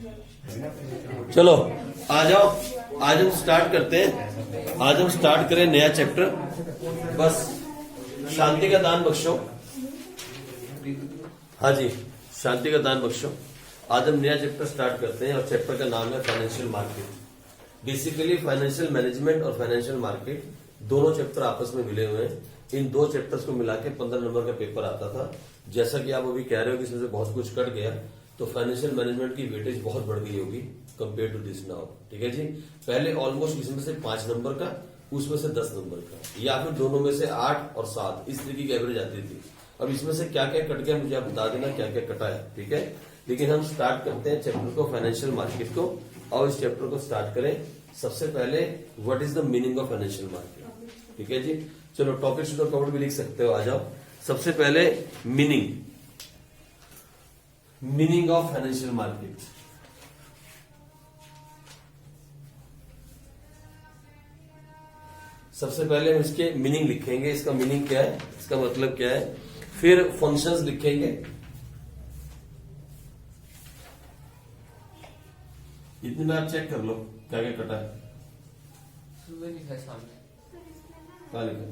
चलो आ जाओ, आज हम स्टार्ट करते हैं। आज हम स्टार्ट करें नया चैप्टर। बस शांति का दान बख्शो। हाँ जी, शांति का दान बख्शो। आज हम नया चैप्टर स्टार्ट करते हैं और चैप्टर का नाम है financial market. Basically financial management और फाइनेंशियल मार्केट दोनों चैप्टर आपस में मिले हुए हैं। इन दो चैप्टर्स को मिला के 15 नंबर का पेपर आता था। जैसा कि आप अभी कह रहे हो कि इसमें से बहुत कुछ कट गया, तो फाइनेंशियल मैनेजमेंट की वेटेज बहुत बढ़ गई होगी कंपेयर टू दिस नाउ। ठीक है जी, पहले ऑलमोस्ट इसमें से 5 नंबर का, उसमें से 10 नंबर का, या फिर दोनों में से 8 और 7 इस तरीके की एवरेज आती थी। अब इसमें से क्या क्या कट गया मुझे आप बता देना, क्या क्या कटा है। ठीक है, लेकिन हम स्टार्ट करते हैं चैप्टर को, फाइनेंशियल मार्केट को। और इस चैप्टर को स्टार्ट करें। सबसे पहले what is the meaning of financial market. ठीक है जी, चलो टॉपिक टू द कवर भी लिख सकते हो, आ जाओ। सबसे पहले मीनिंग ऑफ फाइनेंशियल मार्केट। सबसे पहले हम इसके मीनिंग लिखेंगे, इसका मीनिंग क्या है, इसका मतलब क्या है। फिर फंक्शंस लिखेंगे, इतने में आप चेक कर लो क्या क्या कटा है। कहा लिखा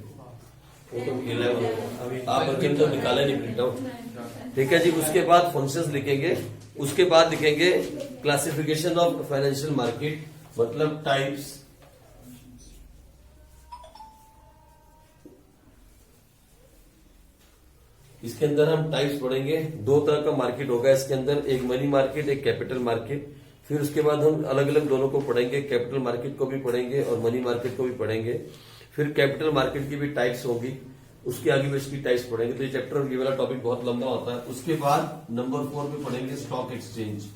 वो तो 11 आप तो निकाला नहीं प्रिंट आउट। ठीक है जी, उसके बाद फंक्शंस लिखेंगे, उसके बाद लिखेंगे क्लासिफिकेशन ऑफ फाइनेंशियल मार्केट, मतलब टाइप्स। इसके अंदर हम टाइप्स पढ़ेंगे। 2 तरह का मार्केट होगा इसके अंदर, एक मनी मार्केट, एक कैपिटल मार्केट। फिर उसके बाद हम अलग अलग दोनों को पढ़ेंगे, कैपिटल मार्केट को भी पढ़ेंगे और मनी मार्केट को भी पढ़ेंगे। फिर कैपिटल मार्केट की भी टाइप्स होगी, उसके आगे भी इसकी टाइप्स पढ़ेंगे। तो ये चैप्टर, ये वाला टॉपिक बहुत लंबा होता है। उसके बाद नंबर 4 पे पढ़ेंगे स्टॉक एक्सचेंज।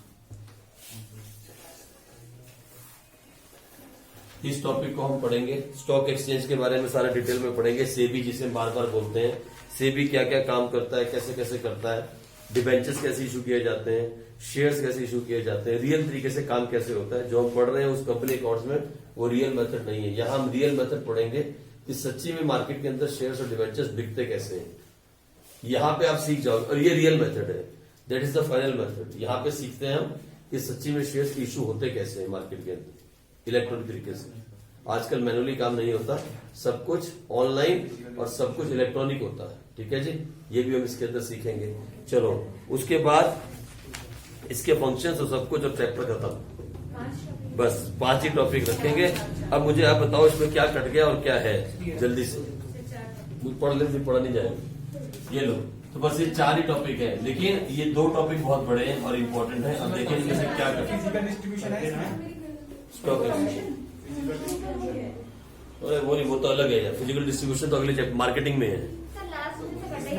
इस टॉपिक को हम पढ़ेंगे, स्टॉक एक्सचेंज के बारे में सारा डिटेल में पढ़ेंगे। सेबी जिसे हम बार बार बोलते हैं, सेबी क्या क्या काम करता है, कैसे कैसे करता है, डिबेंचर्स कैसे इशू किए जाते हैं, शेयर्स कैसे इशू किए जाते हैं, रियल तरीके से काम कैसे होता है। जो हम पढ़ रहे हैं उस कंपनी अकाउंट्स में वो रियल मेथड नहीं है। यहां हम रियल मेथड पढ़ेंगे कि सच्ची में मार्केट के अंदर शेयर्स और डिबेंचर्स बिकते कैसे हैं। यहां पे आप सीख जाओगे, और ये रियल मेथड है, that is the final method. यहां पे सीखते हैं हम कि सच्ची में शेयर्स इशू होते कैसे हैं मार्केट के अंदर इलेक्ट्रॉनिक तरीके से। आजकल मैनुअली काम नहीं होता, सब कुछ ऑनलाइन और सब कुछ इलेक्ट्रॉनिक होता है। ठीक है जी, ये भी हम इसके अंदर सीखेंगे। चलो उसके बाद इसके फंक्शंस और सब कुछ, और चैप्टर खत्म। बस 5 ही टॉपिक रखेंगे। अब मुझे आप बताओ इसमें क्या कट गया और क्या है, जल्दी से पढ़ ले, पढ़ा नहीं जाएगा। ये लो, तो बस ये 4 ही टॉपिक है, लेकिन ये 2 टॉपिक बहुत बड़े हैं और इम्पोर्टेंट है। अब देखिए इनमें से क्या कटा। स्टॉक एक्सचेंज, अरे वो नहीं, वो तो अलग है यार। फिजिकल डिस्ट्रीब्यूशन तो अगले मार्केटिंग में है।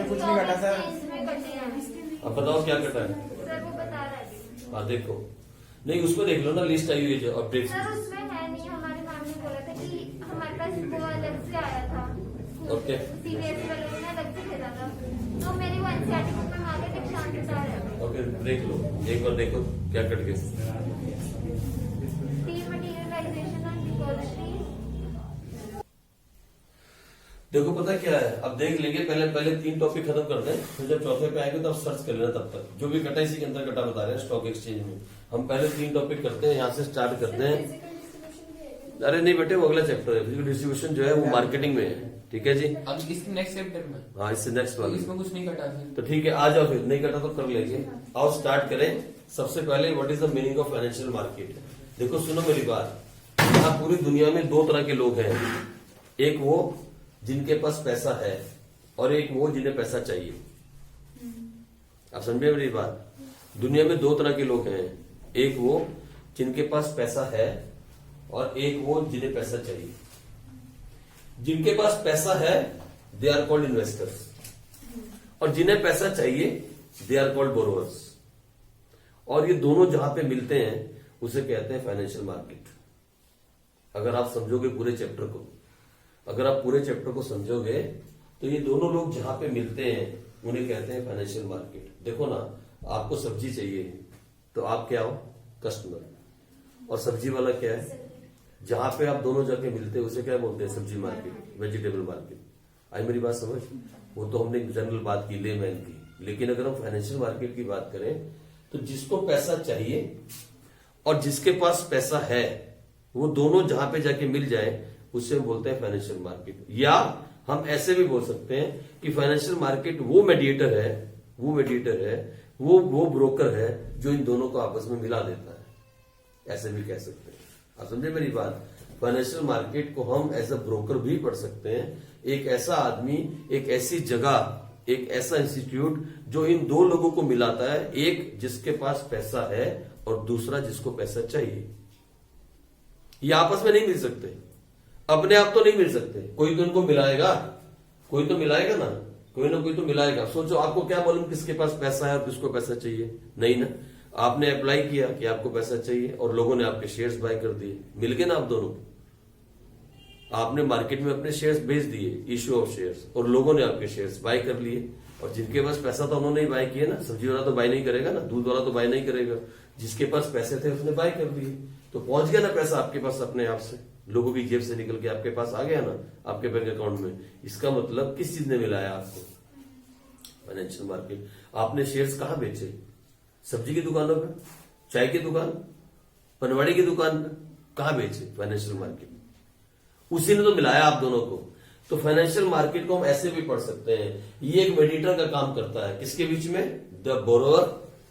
कुछ नहीं कटा सर। अब बताओ क्या कटा है। हाँ देखो, नहीं उसमें देख लो ना, लिस्ट आई हुई है जो अपडेट। सर उसमें है नहीं, हमारे मैम ने बोला था कि हमारे पास वो अलग से आया था। ओके, सीबीएसई वालों ने अलग से भेजा था, तो मेरी वो एनसीईआरटी बुक में आगे दीक्षांत बता रहा है। ओके देख लो, एक बार देखो क्या कट गया। Dematerialisation of depository. देखो पता क्या है, अब देख लेंगे। पहले 3 टॉपिक खत्म कर दें, फिर जब चौथे पे आएंगे तो आप सर्च कर लेना। तब तक जो भी कटा इसी के अंदर कटा बता रहे हैं स्टॉक एक्सचेंज में। हम पहले 3 टॉपिक करते हैं, यहाँ से स्टार्ट करते हैं। अरे नहीं बेटे, वो अगला चैप्टर है। फिजिकल डिस्ट्रीब्यूशन जो है वो मार्केटिंग में है। ठीक है जी, अब इसके नेक्स्ट चैप्टर में। हाँ इससे नेक्स्ट वाले इसमें कुछ नहीं कटा है। तो ठीक है, आ जाओ। फिर नहीं कटा तो कर लेंगे। आओ स्टार्ट करें। सबसे पहले what is the meaning of financial market. देखो सुनो मेरी बात, यहाँ पूरी दुनिया में 2 तरह के लोग हैं। एक वो जिनके पास पैसा है और एक वो जिन्हें पैसा चाहिए। आप समझे मेरी बात। दुनिया में 2 तरह के लोग हैं, एक वो जिनके पास पैसा है और एक वो जिन्हें पैसा चाहिए। जिनके पास पैसा है दे आर कॉल्ड इन्वेस्टर्स, और जिन्हें पैसा चाहिए दे आर कॉल्ड बोरोवर्स। और ये दोनों जहां पे मिलते हैं उसे कहते हैं फाइनेंशियल मार्केट। अगर आप समझोगे पूरे चैप्टर को, अगर आप पूरे चैप्टर को समझोगे तो ये दोनों लोग जहां पे मिलते हैं उन्हें कहते हैं फाइनेंशियल मार्केट। देखो ना, आपको सब्जी चाहिए तो आप क्या हो, कस्टमर। और सब्जी वाला क्या है, जहां पे आप दोनों जाके मिलते हैं उसे क्या बोलते हैं, सब्जी मार्केट, वेजिटेबल मार्केट। आई मेरी बात समझ। वो तो हमने जनरल बात की, लेमैन की। लेकिन अगर हम फाइनेंशियल मार्केट की बात करें तो जिसको पैसा चाहिए और जिसके पास पैसा है, वो दोनों जहां पे जाके मिल जाए उसे हम बोलते हैं फाइनेंशियल मार्केट। या हम ऐसे भी बोल सकते हैं कि फाइनेंशियल मार्केट वो मेडिएटर है, वो ब्रोकर है जो इन दोनों को आपस में मिला देता है, ऐसे भी कह सकते हैं। आप समझे मेरी बात? फाइनेंशियल मार्केट को हम एज अ ब्रोकर भी पढ़ सकते हैं, एक ऐसा आदमी, एक ऐसी जगह, एक ऐसा इंस्टीट्यूट जो इन दो लोगों को मिलाता है, एक जिसके पास पैसा है और दूसरा जिसको पैसा चाहिए। ये आपस में नहीं मिल सकते, अपने आप तो नहीं मिल सकते, कोई तो इनको मिलाएगा, कोई तो मिलाएगा ना, कोई ना कोई तो मिलाएगा। सोचो, आपको क्या मालूम किसके पास पैसा है और किसको पैसा चाहिए? नहीं ना। आपने अप्लाई किया कि आपको पैसा चाहिए और लोगों ने आपके शेयर्स बाय कर दिए, मिल गए ना आप दोनों। आपने मार्केट में अपने शेयर्स बेच दिए, इश्यू ऑफ शेयर्स, और लोगों ने आपके शेयर्स बाय कर लिए। और जिनके पास पैसा था उन्होंने ही बाय किए ना, सब्जी वाला तो बाय नहीं करेगा ना, दूध वाला तो बाय नहीं करेगा। जिसके पास पैसे थे उसने बाय कर लिए, तो पहुंच गया ना पैसा आपके पास अपने आप से, लोगों की जेब से निकल के आपके पास आ गया ना, आपके बैंक अकाउंट में। इसका मतलब किस चीज ने मिलाया आपको? Financial market. आपने शेयर्स कहां बेचे? सब्जी की दुकानों पे, चाय की दुकान, पनवाड़ी की दुकान पे, कहां बेचे? Financial market. उसी ने तो मिलाया आप दोनों को। तो फाइनेंशियल मार्केट को हम ऐसे भी पढ़ सकते हैं, ये एक मेडिएटर का काम करता है, किसके बीच में? The borrower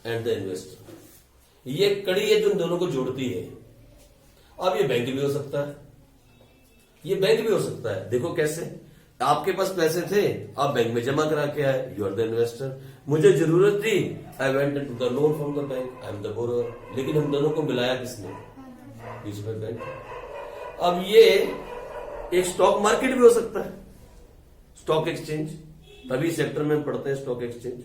and the investor. ये एक कड़ी है जो इन दोनों को जोड़ती है। अब ये बैंक भी हो सकता है, ये बैंक भी हो सकता है। देखो कैसे, आपके पास पैसे थे, आप बैंक में जमा करा के आए, यू आर द इन्वेस्टर। मुझे जरूरत थी, I went to the loan from the bank, I am the borrower. लेकिन हम दोनों को मिलाया किसने? बीच में बैंक। अब ये एक स्टॉक मार्केट भी हो सकता है, स्टॉक एक्सचेंज। तभी सेक्टर में हम पढ़ते हैं स्टॉक एक्सचेंज।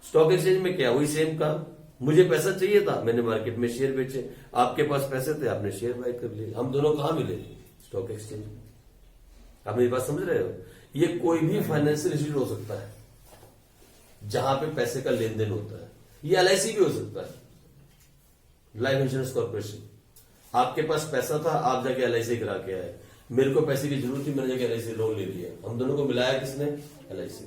स्टॉक एक्सचेंज में क्या? वही सेम काम। मुझे पैसा चाहिए था, मैंने मार्केट में शेयर बेचे, आपके पास पैसे थे, आपने शेयर बाय कर लिए। हम दोनों कहां मिले? Stock exchange. आप मेरी बात समझ रहे हो? ये कोई भी फाइनेंशियल इंस्टीट्यूट हो सकता है जहां पे पैसे का लेन देन होता है। ये एलआईसी भी हो सकता है, लाइफ इंश्योरेंस कॉर्पोरेशन। आपके पास पैसा था, आप जाके एलआईसी करा के आए, मेरे को पैसे की जरूरत थी, मैंने जाके एलआईसी लोन ले लिया। हम दोनों को मिलाया किसने? एलआईसी।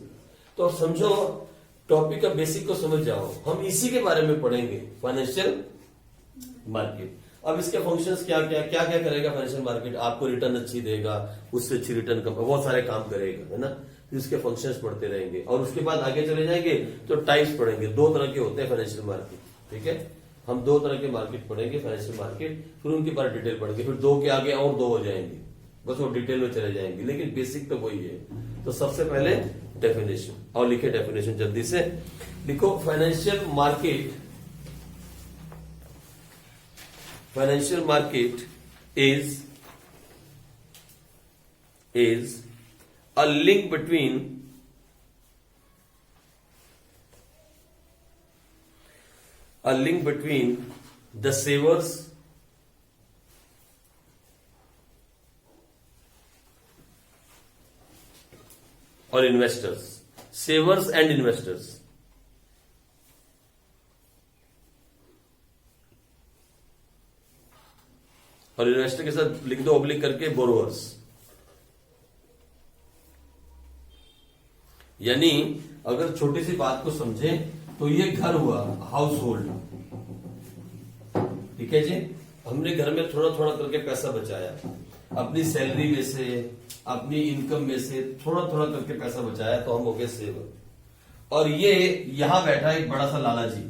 तो अब समझो, टॉपिक का बेसिक को समझ जाओ। हम इसी के बारे में पढ़ेंगे, फाइनेंशियल मार्केट। अब इसके फंक्शंस क्या क्या करेगा फाइनेंशियल मार्केट? आपको रिटर्न अच्छी देगा, उससे अच्छी रिटर्न का बहुत सारे काम करेगा, है ना। फिर उसके फंक्शंस पढ़ते रहेंगे और उसके बाद आगे चले जाएंगे तो टाइप्स पढ़ेंगे। दो तरह के होते हैं फाइनेंशियल मार्केट, ठीक है। हम दो तरह के मार्केट पढ़ेंगे, फाइनेंशियल मार्केट, फिर उनके बारे डिटेल पढ़ेंगे, फिर दो के आगे और दो हो जाएंगे, बस वो डिटेल में चले जाएंगे, लेकिन बेसिक तो वही है। तो सबसे पहले डेफिनेशन, और लिखे डेफिनेशन जल्दी से लिखो। Financial market, financial market is a link between the savers or investors, savers and investors. और इन्वेस्टर के साथ लिख दो ऑब्लिक करके बोरोवर्स। यानी अगर छोटी सी बात को समझे तो ये घर हुआ, हाउस होल्ड, ठीक है जी। हमने घर में थोड़ा थोड़ा करके पैसा बचाया, अपनी सैलरी में से, अपनी इनकम में से थोड़ा थोड़ा करके पैसा बचाया, तो हम हो गए सेवर। और ये यहां बैठा एक बड़ा सा लाला जी,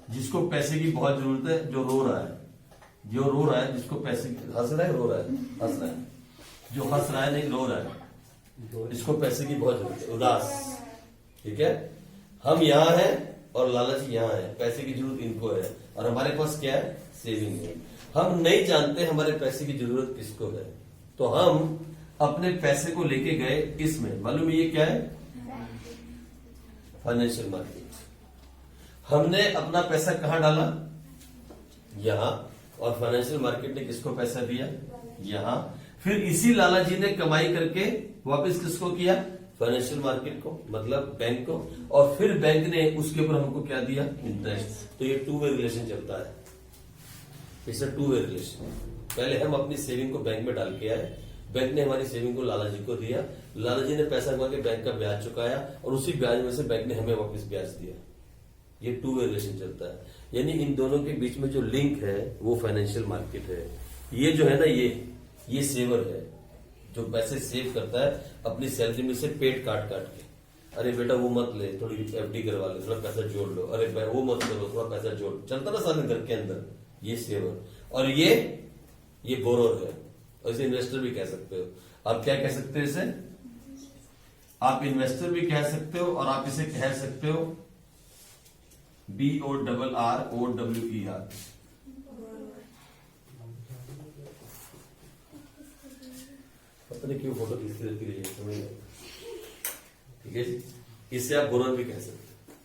जिसको पैसे की बहुत जरूरत है, जो रो रहा है, जिसको पैसे की, हंस रहा है, रो रहा है, हंस रहा है, जो हंस रहा है नहीं रो रहा है, इसको पैसे की बहुत जरूरत है, उदास, ठीक है। हम यहाँ हैं और लाला जी यहाँ है, पैसे की जरूरत इनको है, और हमारे पास क्या है? सेविंग है। हम नहीं जानते हमारे पैसे की जरूरत किसको है, तो हम अपने पैसे को लेके गए इसमें। मालूम है ये क्या है? Financial market. हमने अपना पैसा कहां डाला? यहां। और फाइनेंशियल मार्केट ने किसको पैसा दिया? यहां। फिर इसी लाला जी ने कमाई करके वापस किसको किया? फाइनेंशियल मार्केट को, मतलब बैंक को। और फिर बैंक ने उसके ऊपर हमको क्या दिया? इंटरेस्ट। तो ये टू वे रिलेशन चलता है, it's a two way relation. पहले हम अपनी सेविंग को बैंक में डाल के आए, बैंक ने हमारी सेविंग को लाला जी को दिया, लाला जी ने पैसा कमा के बैंक का ब्याज चुकाया, और उसी ब्याज में से बैंक ने हमें वापस ब्याज दिया। ये टू वे रिलेशन चलता है, यानी इन दोनों के बीच में जो लिंक है वो फाइनेंशियल मार्केट है। ये जो है ना, ये सेवर है जो पैसे सेव करता है अपनी सैलरी में से पेट काट काट के। अरे बेटा वो मत ले, थोड़ी एफडी करवा ले, थोड़ा पैसा जोड़ लो, अरे वो मत करो, थोड़ा पैसा जोड़, चलता ना सारे घर के अंदर, ये सेवर। और ये बोरोर है, और इसे इन्वेस्टर भी कह सकते हो। आप क्या कह सकते हो इसे? आप इन्वेस्टर भी कह सकते हो, और आप इसे कह सकते हो BORROWER। पता नहीं क्यों फोटो खींचती रहती है, समझ नहीं। ठीक है जी, इससे आप बोरोर भी कह सकते हो।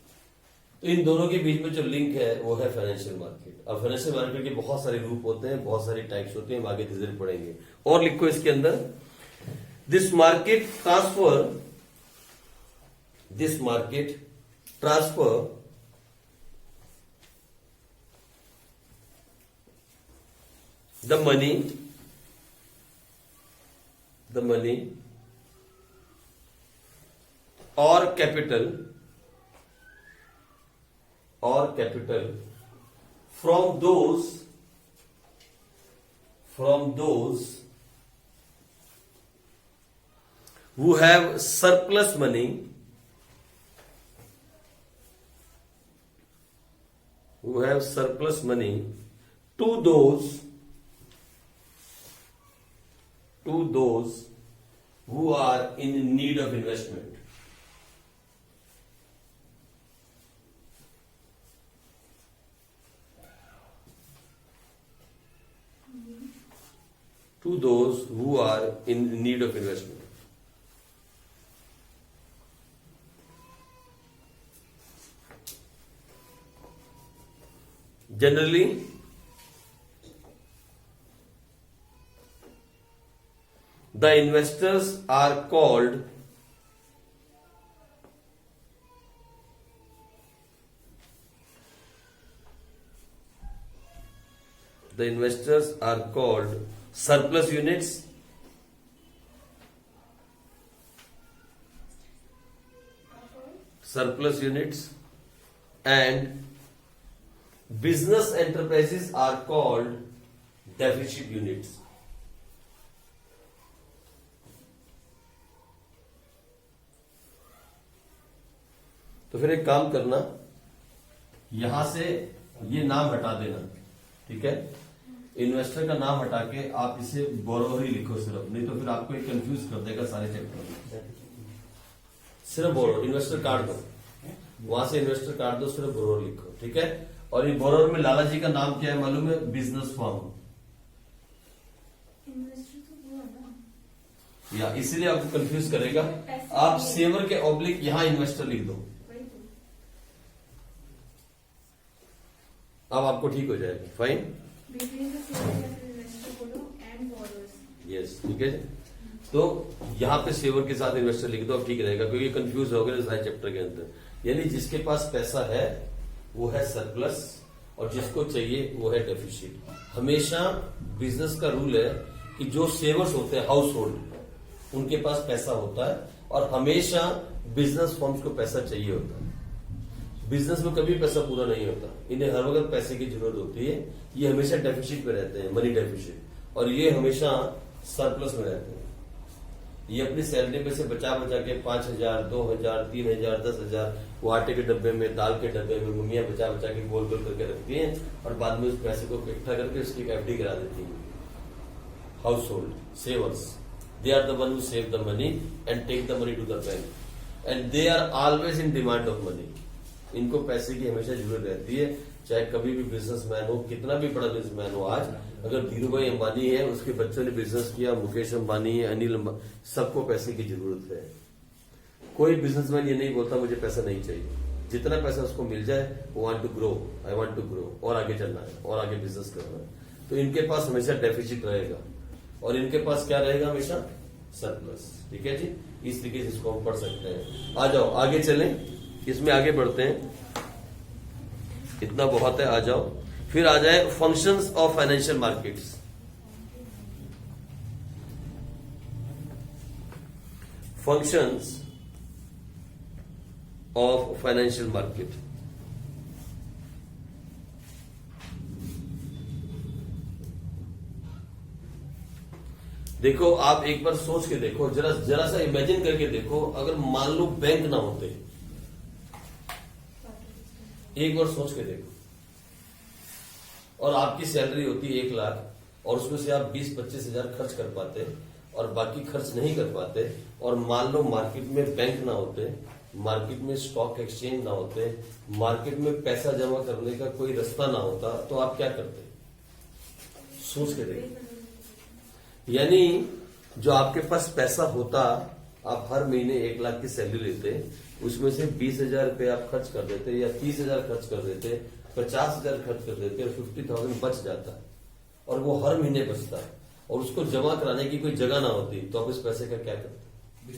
तो इन दोनों के बीच में जो लिंक है वो है फाइनेंशियल मार्केट। अब फाइनेंशियल मार्केट के बहुत सारे रूप होते हैं, बहुत सारी टाइप्स होते हैं, हम आगे धीरे धीरे पढ़ेंगे। और लिखो इसके अंदर, this market transfer the money or capital from those who have surplus money to those who are in need of investment. To those who are in need of investment. Generally, the investors are called surplus units, and business enterprises are called deficit units. तो फिर एक काम करना, यहां से ये नाम हटा देना, ठीक है? इन्वेस्टर का नाम हटा के आप इसे बोरोवर ही लिखो सिर्फ, नहीं तो फिर आपको एक कंफ्यूज कर देगा सारे चैप्टर में। सिर्फ बोरोवर, इन्वेस्टर काट दो, वहां से इन्वेस्टर काट दो, सिर्फ बोरोवर लिखो, ठीक है? और ये बोरोवर में लाला जी का नाम क्या है मालूम है? Business firm. या इसीलिए आपको कंफ्यूज करेगा। आप सेवर के ऑब्लिक यहां इन्वेस्टर लिख दो, अब आपको ठीक हो जाएगा। फाइन, यस, ठीक है। तो यहां पे सेवर के साथ इन्वेस्टर लिख दो, अब ठीक रहेगा, क्योंकि कंफ्यूज हो गए सारे चैप्टर के अंदर। यानी जिसके पास पैसा है वो है सरप्लस, और जिसको चाहिए वो है डेफिसिट। हमेशा बिजनेस का रूल है कि जो सेवर्स होते हैं हाउस होल्ड, उनके पास पैसा होता है, और हमेशा बिजनेस फर्म्स को पैसा चाहिए होता है। बिजनेस में कभी पैसा पूरा नहीं होता, इन्हें हर वक्त पैसे की जरूरत होती है। ये हमेशा डेफिसिट में रहते हैं, मनी डेफिसिट, और ये हमेशा सरप्लस में रहते हैं। ये अपनी सैलरी में से बचा के 5,000, 2,000, 3,000, 10,000 वो आटे के डब्बे में, दाल के डब्बे में मम्मियां बचा के गोल गोल करके रखती हैं, और बाद में उस पैसे को इकट्ठा करके उसकी एफडी करा देती हैं। Household savers, they are the one who save the money and take the money to the bank, and they are always in demand of money. इनको पैसे की हमेशा जरूरत रहती है, चाहे कभी भी बिजनेसमैन हो, कितना भी बड़ा बिजनेसमैन हो। आज अगर धीरू भाई अंबानी है, उसके बच्चों ने बिजनेस किया, मुकेश अंबानी है, अनिल अंबानी, सबको पैसे की जरूरत है। कोई बिजनेसमैन ये नहीं बोलता मुझे पैसा नहीं चाहिए। जितना पैसा उसको मिल जाए, वो want to grow, I want to grow, और आगे चलना है, और आगे बिजनेस करना है। तो इनके पास हमेशा डेफिसिट रहेगा, और इनके पास क्या रहेगा? हमेशा सरप्लस। ठीक है जी, इस तरीके से इसको हम पढ़ सकते हैं। आ जाओ आगे चलें, इसमें आगे बढ़ते हैं, इतना बहुत है, आ जाओ। फिर आ जाए functions of financial markets. Functions of financial market. देखो आप एक बार सोच के देखो, जरा जरा सा इमेजिन करके देखो, अगर मान लो बैंक ना होते, एक बार सोच के देखो, और आपकी सैलरी होती 1 लाख, और उसमें से आप 20-25 हजार खर्च कर पाते और बाकी खर्च नहीं कर पाते, और मान लो मार्केट में बैंक ना होते, मार्केट में स्टॉक एक्सचेंज ना होते, मार्केट में पैसा जमा करने का कोई रास्ता ना होता, तो आप क्या करते? सोच के देखो। यानी जो आपके पास पैसा होता, आप हर महीने 1 लाख की सैलरी लेते, उसमें से 20,000 रुपये आप खर्च कर देते, या 30,000 खर्च कर देते, 50,000 खर्च कर देते, और 50,000 बच जाता, और वो हर महीने बचता, और उसको जमा कराने की कोई जगह ना होती, तो आप इस पैसे का क्या करते?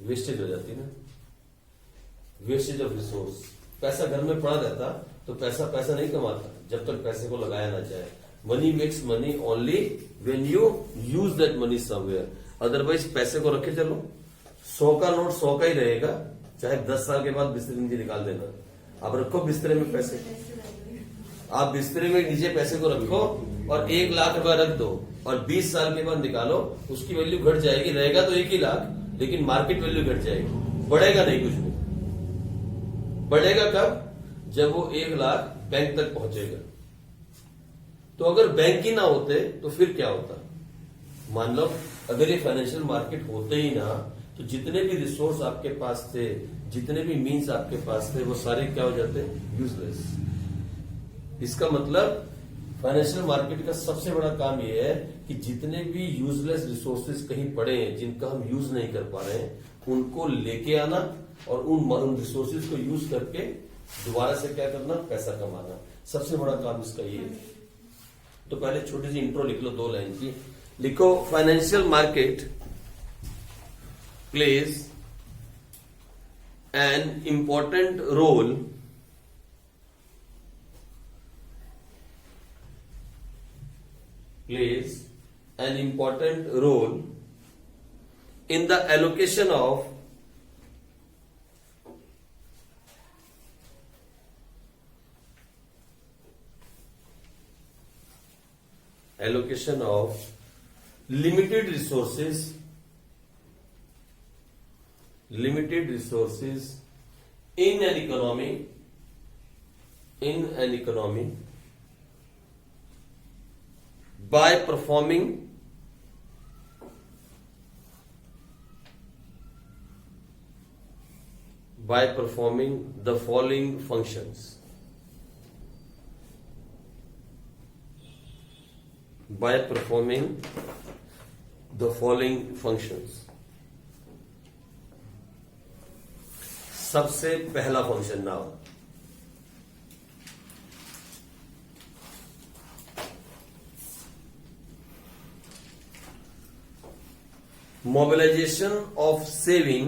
वेस्टेज हो जाती ना, वेस्टेज ऑफ रिसोर्स। पैसा घर में पड़ा रहता तो पैसा नहीं कमाता जब तक पैसे को लगाया ना जाए। Money makes money only when you use that money somewhere, otherwise पैसे को रखे चलो, 100 का नोट 100 का ही रहेगा, चाहे 10 साल के बाद बिस्तरे नीचे निकाल देना। आप रखो बिस्तरे में पैसे, आप बिस्तरे में नीचे पैसे को रखो और 1 लाख रुपया रख दो, और 20 साल के बाद निकालो, उसकी वैल्यू घट जाएगी, रहेगा तो 1 ही लाख, लेकिन मार्केट वैल्यू घट जाएगी, बढ़ेगा नहीं कुछ भी। बढ़ेगा कब? जब वो 1 लाख बैंक तक पहुंचेगा। तो अगर बैंक ही ना होते तो फिर क्या होता? मान लो अगर ये फाइनेंशियल मार्केट होते ही ना, तो जितने भी रिसोर्स आपके पास थे, जितने भी मीन्स आपके पास थे, वो सारे क्या हो जाते? यूजलेस। इसका मतलब फाइनेंशियल मार्केट का सबसे बड़ा काम यह है कि जितने भी यूजलेस रिसोर्सेज कहीं पड़े हैं, जिनका हम यूज नहीं कर पा रहे हैं, उनको लेके आना और उन रिसोर्सेज को यूज करके दोबारा से क्या करना? पैसा कमाना। सबसे बड़ा काम इसका ये है। तो पहले छोटी सी इंट्रो लिख लो, 2 लाइन की लिखो। Financial market plays an important role in the allocation of limited resources in an economy by performing the following functions. By performing the following functions. सबसे पहला function now, mobilization of saving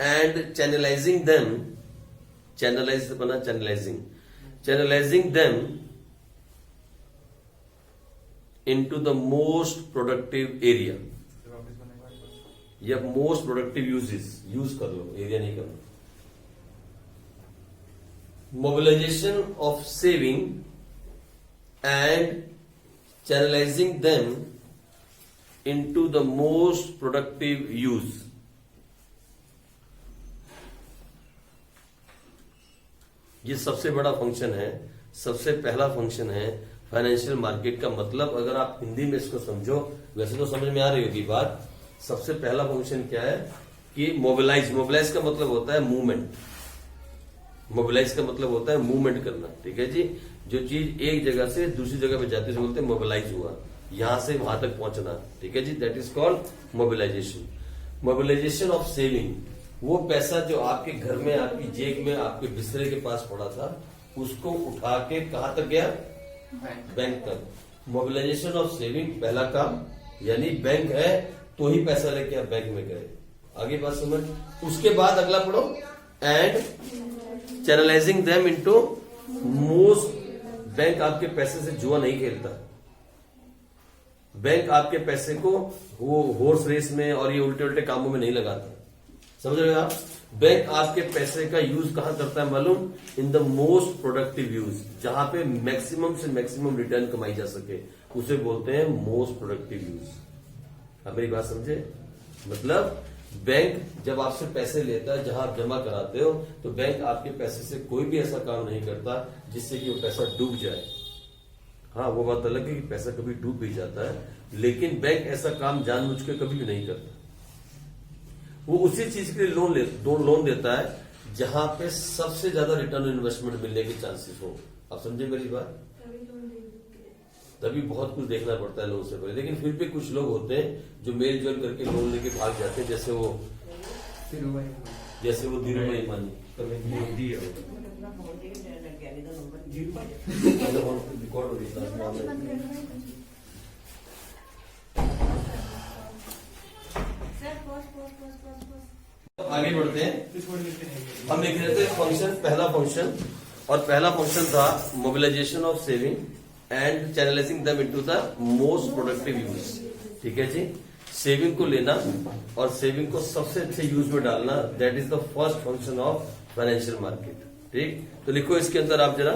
and channelizing them into the most productive area, या most productive use कर लो, area नहीं करना। mobilization of saving and channelizing them into the most productive use. ये सबसे बड़ा function है, सबसे पहला फंक्शन है फाइनेंशियल मार्केट का। मतलब अगर आप हिंदी में इसको समझो, वैसे तो समझ में आ रही होगी बात। सबसे पहला फंक्शन क्या है कि मोबिलाइज का मतलब होता है मूवमेंट। मोबिलाइज का मतलब होता है मूवमेंट करना, ठीक है जी। जो चीज एक जगह से दूसरी जगह पे जाती है बोलते हैं मोबिलाइज हुआ, यहां से वहां तक पहुंचना, ठीक है जी। That is called mobilisation. Mobilisation of saving, वो पैसा जो आपके घर में, आपकी जेब में, आपके बिस्तरे के पास पड़ा था, उसको उठा के कहां तक गया? बैंक तक। मोबिलाइजेशन ऑफ सेविंग पहला काम, यानी बैंक है तो ही पैसा लेके आप बैंक में गए। आगे बात समझ। उसके बाद अगला पढ़ो, and channelising them into most. Bank आपके पैसे से जुआ नहीं खेलता। बैंक आपके पैसे को वो हॉर्स रेस में और ये उल्टे उल्टे कामों में नहीं लगाता। समझ रहे हो आप? बैंक आपके पैसे का यूज कहां करता है मालूम? In the most productive use, जहां पे मैक्सिमम से मैक्सिमम रिटर्न कमाई जा सके, उसे बोलते हैं मोस्ट प्रोडक्टिव यूज। आप मेरी बात समझे? मतलब बैंक जब आपसे पैसे लेता है, जहां आप जमा कराते हो, तो बैंक आपके पैसे से कोई भी ऐसा काम नहीं करता जिससे कि वो पैसा डूब जाए। हाँ, वो बात अलग है कि पैसा कभी डूब भी जाता है, लेकिन बैंक ऐसा काम जानबूझ के कभी भी नहीं करता। वो उसी चीज के लिए लोन देता है जहां पे सबसे ज्यादा रिटर्न इन्वेस्टमेंट मिलने के चांसेस हो। आप समझे मेरी बात? तभी बहुत कुछ देखना पड़ता है लोन से पहले, लेकिन फिर भी कुछ लोग होते हैं जो मेल जोल करके लोन लेके भाग जाते हैं, जैसे वो धीरू भाई मानी रिकॉर्ड हो रही है। आगे बढ़ते हैं। हम लिख रहे थे फंक्शन, पहला फंक्शन, और पहला फंक्शन था mobilisation of saving and channelising them into the most productive use. ठीक है जी, सेविंग को लेना और सेविंग को सबसे अच्छे यूज में डालना, that is the first function of financial market. ठीक, तो लिखो इसके अंदर आप जरा,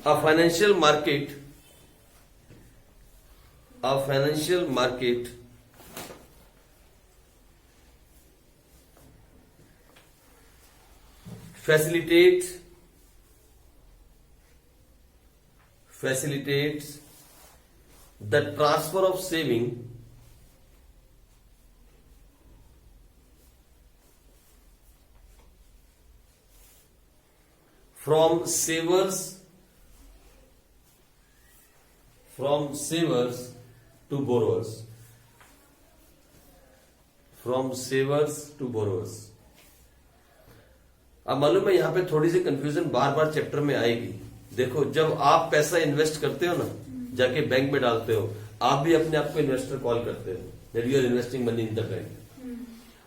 अ financial market facilitates the transfer of saving from savers to borrowers. अब मालूम है यहां पे थोड़ी सी कंफ्यूजन बार बार चैप्टर में आएगी। देखो, जब आप पैसा इन्वेस्ट करते हो ना, जाके बैंक में डालते हो, आप भी अपने आप को इन्वेस्टर कॉल करते हो, that you are investing money in the bank.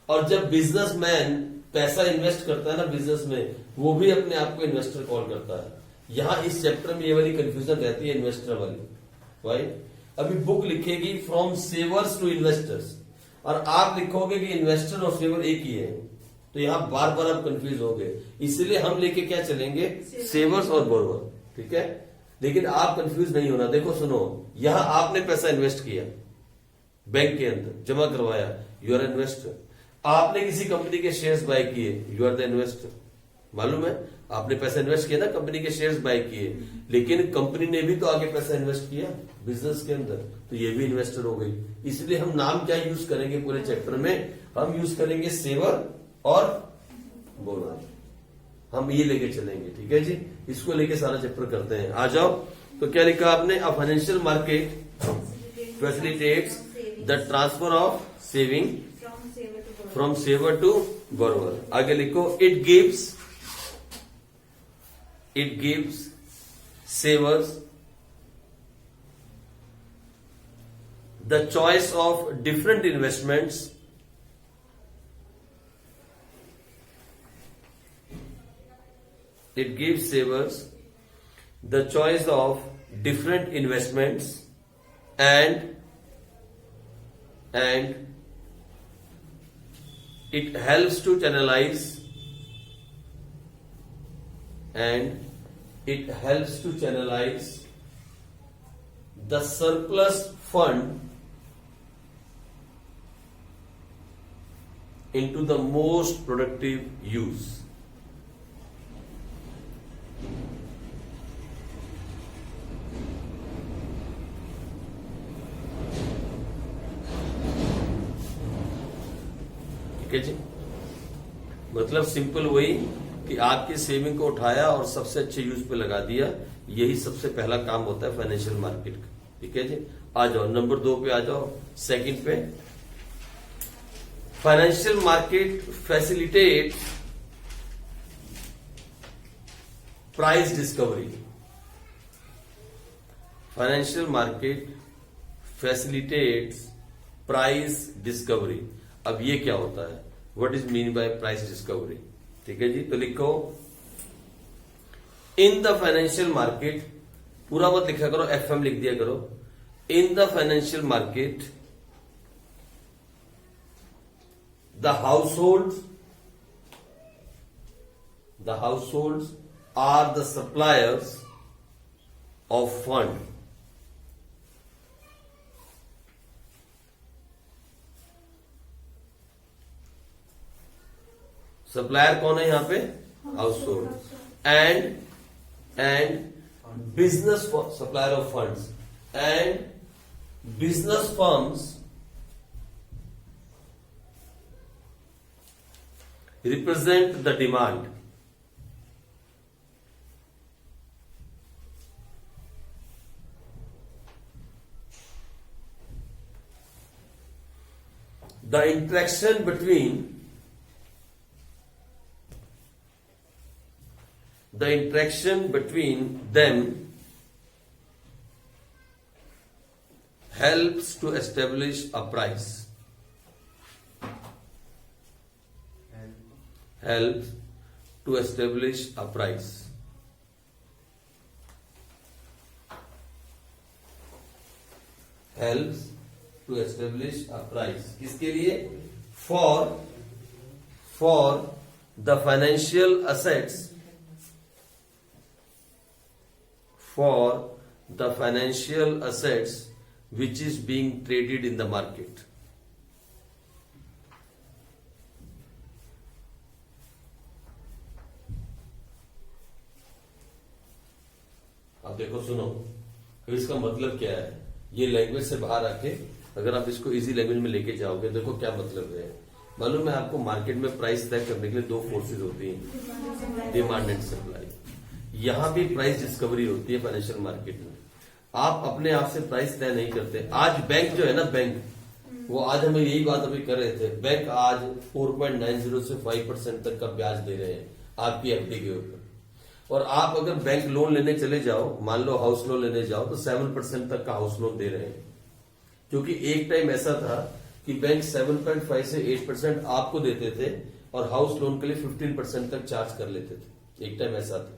और जब बिजनेसमैन पैसा इन्वेस्ट करता है ना बिजनेस में, वो भी अपने आप को इन्वेस्टर कॉल करता है। यहां इस चैप्टर में ये वाली कंफ्यूजन रहती है इन्वेस्टर वाली। भाई अभी बुक लिखेगी फ्रॉम सेवर्स टू इन्वेस्टर्स, और आप लिखोगे कि इन्वेस्टर और सेवर एक ही है, तो यहां बार बार आप कंफ्यूज हो गए। इसलिए हम लेके क्या चलेंगे, सेवर्स और बोरोवर। ठीक है, लेकिन आप कंफ्यूज नहीं होना। देखो सुनो, यहां आपने पैसा इन्वेस्ट किया, बैंक के अंदर जमा करवाया, यू आर इन्वेस्टर। आपने किसी कंपनी के शेयर्स बाय किए, यू आर द इन्वेस्टर। मालूम है, आपने पैसा इन्वेस्ट किया ना, कंपनी के शेयर्स बाय किए, लेकिन कंपनी ने भी तो आगे पैसा इन्वेस्ट किया बिजनेस के अंदर, तो ये भी इन्वेस्टर हो गई। इसलिए हम नाम क्या यूज करेंगे पूरे चैप्टर में, हम यूज करेंगे सेवर और बोरोवर। हम ये लेके चलेंगे। ठीक है जी, इसको लेके सारा चैप्टर करते हैं। आ जाओ, तो क्या लिखा आपने, a financial market facilitates the transfer of saving from saver to borrower. आगे लिखो, it gives savers the choice of different investments it gives savers the choice of different investments and it helps to channelize the surplus fund into the most productive use. ठीक है जी, मतलब simple वही कि आपकी saving को उठाया और सबसे अच्छे यूज पे लगा दिया। यही सबसे पहला काम होता है फाइनेंशियल मार्केट का। ठीक है जी, आ जाओ नंबर 2 पे, आ जाओ सेकंड पे। Financial market facilitate price discovery. Financial market facilitates price discovery. अब ये क्या होता है, what is mean by price discovery? ठीक है जी, तो लिखो, इन द फाइनेंशियल मार्केट, पूरा मत लिखा करो, एफएम लिख दिया करो। In the financial market the house hold The households are the suppliers of fund. Supplier कौन है यहां पे? Household and business supplier of funds and business firms represent the demand. The interaction between them helps to establish a price. Helps to establish a price. Helps to establish a price. किसके लिए? For the financial assets. For the financial assets which is being traded in the market. अब देखो सुनो, इसका मतलब क्या है? ये लैंग्वेज से बाहर आके अगर आप इसको इजी लैंग्वेज में लेके जाओगे, देखो क्या मतलब है। मालूम है आपको, मार्केट में प्राइस तय करने के लिए दो फोर्सेज होती हैं, डिमांड एंड सप्लाई। यहां भी प्राइस डिस्कवरी होती है फाइनेंशियल मार्केट में। आप अपने आप से प्राइस तय नहीं करते। आज बैंक जो है ना, बैंक वो आज हमें यही बात अभी कर रहे थे, बैंक आज 4.90 से 5% तक का ब्याज दे रहे हैं आपकी एफडी के ऊपर। और आप अगर बैंक लोन लेने चले जाओ, मान लो हाउस लोन लेने जाओ, तो 7% तक का हाउस लोन दे रहे हैं। क्योंकि एक टाइम ऐसा था कि बैंक 7.5 से 8% आपको देते थे और हाउस लोन के लिए 15% तक चार्ज कर लेते थे। एक टाइम ऐसा था।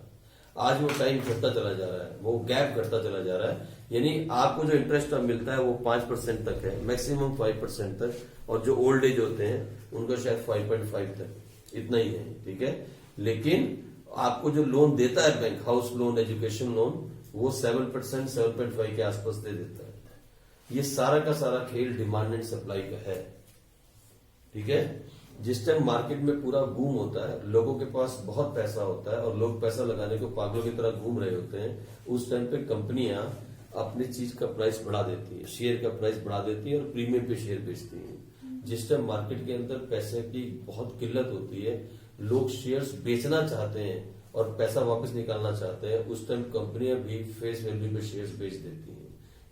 आज वो टाइम घटता चला जा रहा है, वो गैप घटता चला जा रहा है। यानी आपको जो इंटरेस्ट अब मिलता है वो 5% तक है, मैक्सिमम 5% तक, और जो ओल्ड एज होते हैं उनका शायद 5.5 तक, इतना ही है। ठीक है, लेकिन आपको जो लोन देता है bank, house loan, education loan, वो 7%, 7.5 के आसपास दे देता है। ये सारा का सारा खेल डिमांड एंड सप्लाई का है। ठीक है, जिस टाइम मार्केट में पूरा बूम होता है, लोगों के पास बहुत पैसा होता है और लोग पैसा लगाने को पागलों की तरह घूम रहे होते हैं, उस टाइम पे कंपनियां अपनी चीज का प्राइस बढ़ा देती है, शेयर का प्राइस बढ़ा देती है और प्रीमियम पे शेयर बेचती है। जिस टाइम मार्केट के अंदर पैसे की बहुत किल्लत होती है, लोग शेयर्स बेचना चाहते हैं और पैसा वापस निकालना चाहते हैं, उस टाइम कंपनियां भी फेस वैल्यू पे शेयर्स बेच देती हैं।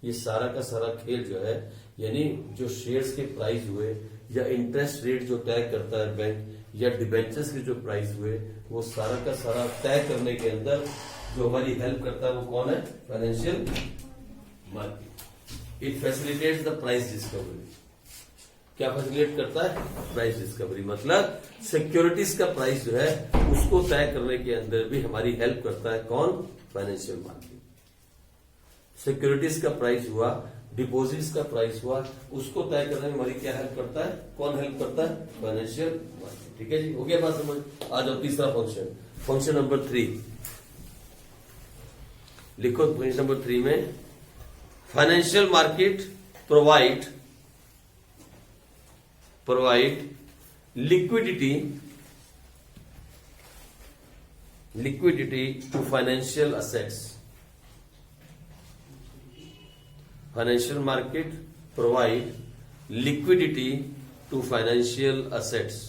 ये सारा का सारा खेल जो है, यानी जो शेयर्स के प्राइस हुए या इंटरेस्ट रेट जो तय करता है बैंक या डिबेंचर्स के जो प्राइस हुए, वो सारा का सारा तय करने के अंदर जो हमारी हेल्प करता है वो कौन है? Financial market. It facilitates the price discovery. क्या फैसिलिटेट करता है? Price discovery. मतलब सिक्योरिटीज का प्राइस जो है उसको तय करने के अंदर भी हमारी हेल्प करता है कौन? Financial market. सिक्योरिटीज का प्राइस हुआ, डिपॉजिट्स का प्राइस हुआ, उसको तय करने में हमारी क्या हेल्प करता है? कौन हेल्प करता है? Financial market. ठीक है जी, हो गया बात समझ? आ जाओ तीसरा फंक्शन, फंक्शन नंबर 3 लिखो। फंक्शन नंबर 3 में financial market provide liquidity to financial assets. Financial market provide liquidity to financial assets.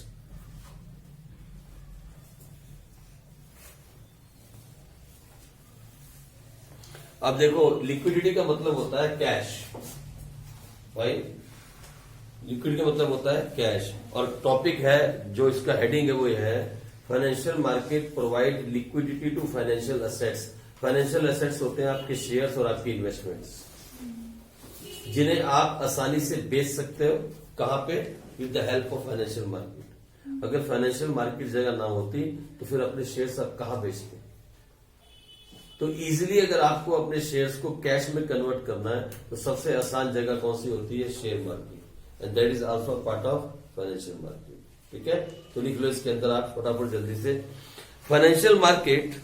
अब देखो, लिक्विडिटी का मतलब होता है कैश भाई। लिक्विडिटी का मतलब होता है कैश, और टॉपिक है जो इसका हेडिंग है वो ये है, financial market provide liquidity to financial assets. Financial assets होते हैं आपके शेयर्स और आपकी इन्वेस्टमेंट्स, जिन्हें आप आसानी से बेच सकते हो। कहां पे? With the help of financial market. अगर फाइनेंशियल मार्केट जगह ना होती तो फिर अपने शेयर्स आप कहां बेचते? तो इजीली अगर आपको अपने शेयर्स को कैश में कन्वर्ट करना है तो सबसे आसान जगह कौन सी होती है? Share market. And that is also part of financial market. ठीक है, तो लिख लो इसके अंदर आप फटाफट जल्दी से। Financial market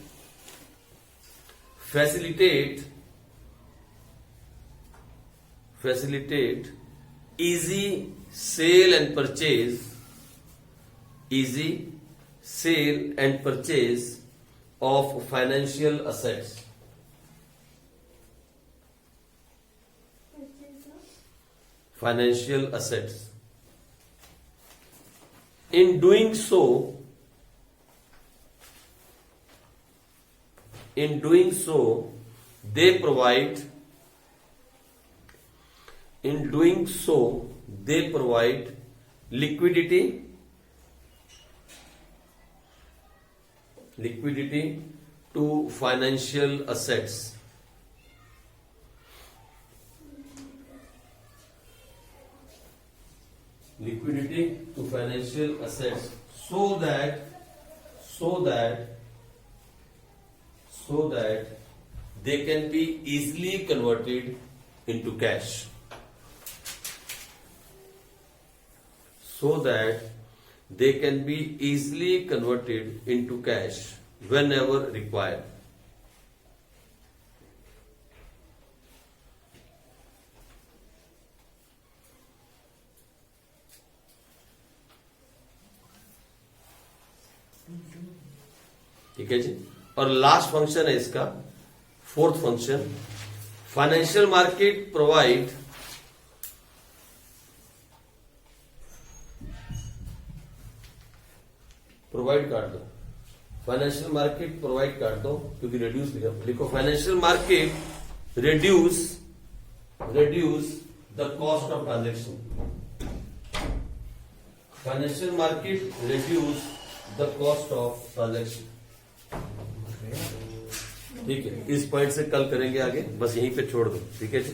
facilitate easy sale and purchase of financial assets. Financial assets. In doing so, they provide liquidity to financial assets. Liquidity to financial assets so that they can be easily converted into cash. Whenever required. ठीक है जी। और last function है इसका, fourth function, financial market provide काट दो, financial market provide काट दो क्योंकि रिड्यूस लिखो, financial market reduce the cost of transaction. Financial market reduce the cost of transaction. ठीक है, इस पॉइंट से कल करेंगे आगे, बस यहीं पे छोड़ दो। ठीक है जी।